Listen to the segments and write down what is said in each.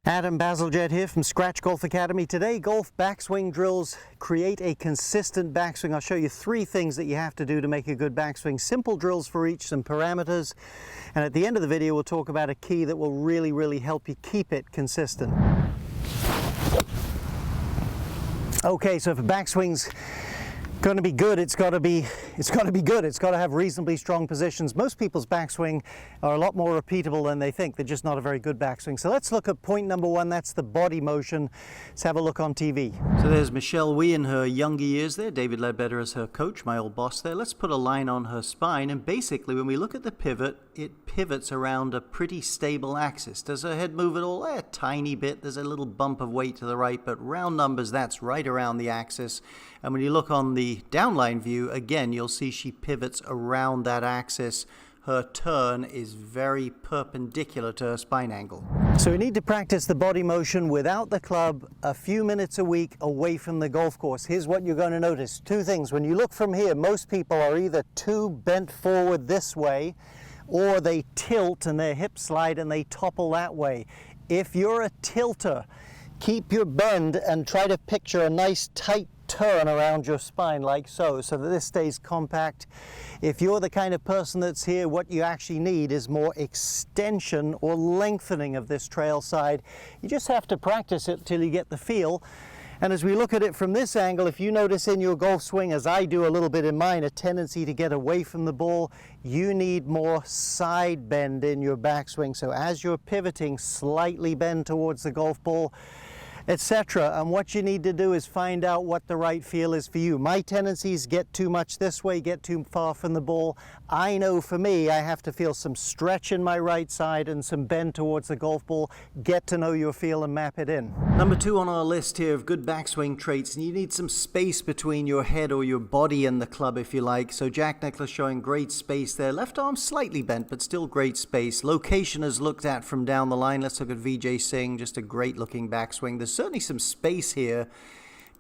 Adam Bazalgette here from Scratch Golf Academy. Today, golf backswing drills create a consistent backswing. I'll show you 3 things that you have to do to make a good backswing. Simple drills for each, some parameters. And at the end of the video, we'll talk about a key that will really help you keep it consistent. Okay, so if a backswing's going to be good, it's got to be good. It's got to have reasonably strong positions. Most people's backswing are a lot more repeatable than they think. They're just not a very good backswing. So let's look at point number 1. That's the body motion. Let's have a look on TV. So there's Michelle Wee in her younger years there. David Leadbetter as her coach, my old boss there. Let's put a line on her spine. And basically, when we look at the pivot, it pivots around a pretty stable axis. Does her head move at all? A tiny bit. There's a little bump of weight to the right, but round numbers, that's right around the axis. And when you look on the downline view, again, you'll see she pivots around that axis. Her turn is very perpendicular to her spine angle. So we need to practice the body motion without the club a few minutes a week away from the golf course. Here's what you're going to notice. 2 things. When you look from here, most people are either too bent forward this way, or they tilt and their hips slide and they topple that way. If you're a tilter, keep your bend and try to picture a nice tight turn around your spine like so that this stays compact. If you're the kind of person that's here, what you actually need is more extension or lengthening of this trail side. You just have to practice it till you get the feel. And as we look at it from this angle, if you notice in your golf swing, as I do a little bit in mine, a tendency to get away from the ball, you need more side bend in your backswing. So as you're pivoting, slightly bend towards the golf ball, etc. And what you need to do is find out what the right feel is for you. My tendencies get too much this way, get too far from the ball. I know for me, I have to feel some stretch in my right side and some bend towards the golf ball. Get to know your feel and map it in. Number 2 on our list here of good backswing traits, and you need some space between your head or your body and the club, if you like. So Jack Nicklaus showing great space there. Left arm slightly bent, but still great space. Location is looked at from down the line. Let's look at Vijay Singh, just a great looking backswing. There's certainly some space here,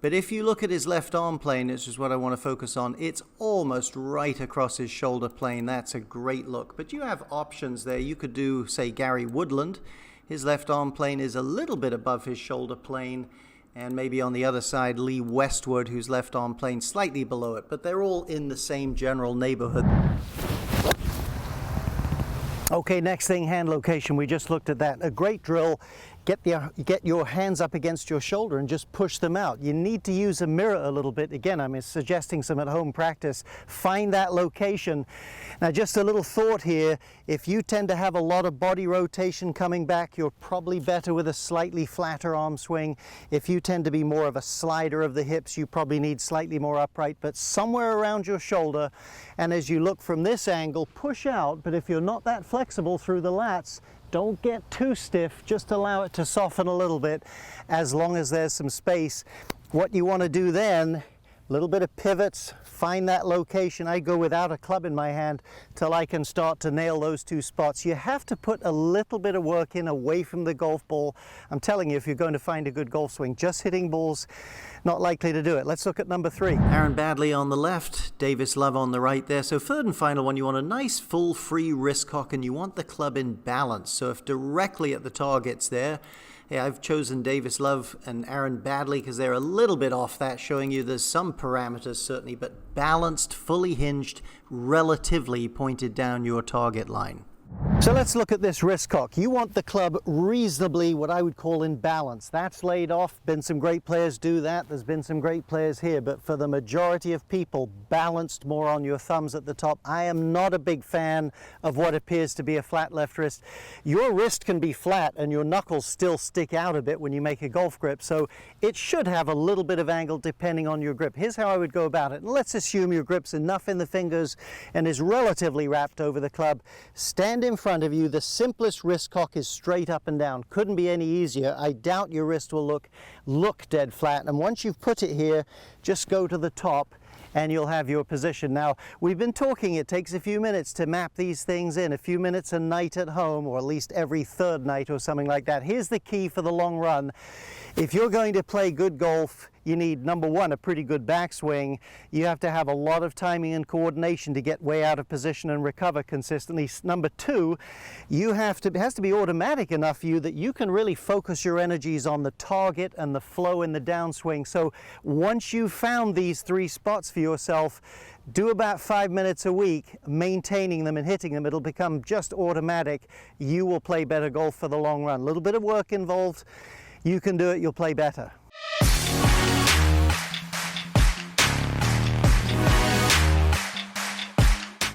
but if you look at his left arm plane, which is what I want to focus on, it's almost right across his shoulder plane. That's a great look. But you have options there. You could do, say, Gary Woodland. His left arm plane is a little bit above his shoulder plane, and maybe on the other side, Lee Westwood, whose left arm plane slightly below it, but they're all in the same general neighborhood. Okay, next thing, hand location. We just looked at that. A great drill. Get your hands up against your shoulder and just push them out. You need to use a mirror a little bit. Again, I'm suggesting some at-home practice. Find that location. Now, just a little thought here. If you tend to have a lot of body rotation coming back, you're probably better with a slightly flatter arm swing. If you tend to be more of a slider of the hips, you probably need slightly more upright, but somewhere around your shoulder. And as you look from this angle, push out. But if you're not that flexible through the lats, don't get too stiff, just allow it to soften a little bit as long as there's some space. What you want to do then, a little bit of pivots, find that location. I go without a club in my hand till I can start to nail those 2 spots. You have to put a little bit of work in away from the golf ball. I'm telling you, if you're going to find a good golf swing, just hitting balls, not likely to do it. Let's look at number 3. Aaron Baddeley on the left, Davis Love on the right there. So 3rd and final one, you want a nice full free wrist cock and you want the club in balance. So if directly at the target's there, hey, I've chosen Davis Love and Aaron Baddeley because they're a little bit off that, showing you there's some parameters certainly, but balanced, fully hinged, relatively pointed down your target line. So let's look at this wrist cock. You want the club reasonably, what I would call, in balance. That's laid off. Been some great players do that. There's been some great players here, but for the majority of people, balanced more on your thumbs at the top. I am not a big fan of what appears to be a flat left wrist. Your wrist can be flat and your knuckles still stick out a bit when you make a golf grip, so it should have a little bit of angle depending on your grip. Here's how I would go about it. And let's assume your grip's enough in the fingers and is relatively wrapped over the club. Stand in front of you. The simplest wrist cock is straight up and down. Couldn't be any easier. I doubt your wrist will look dead flat. And once you've put it here, just go to the top and you'll have your position. Now, we've been talking, it takes a few minutes to map these things in, a few minutes a night at home, or at least every 3rd night or something like that. Here's the key for the long run. If you're going to play good golf, you need, number one, a pretty good backswing. You have to have a lot of timing and coordination to get way out of position and recover consistently. Number two, it has to be automatic enough for you that you can really focus your energies on the target and the flow in the downswing. So once you've found these 3 spots for yourself, do about 5 minutes a week maintaining them and hitting them. It'll become just automatic. You will play better golf for the long run. A little bit of work involved. You can do it, you'll play better.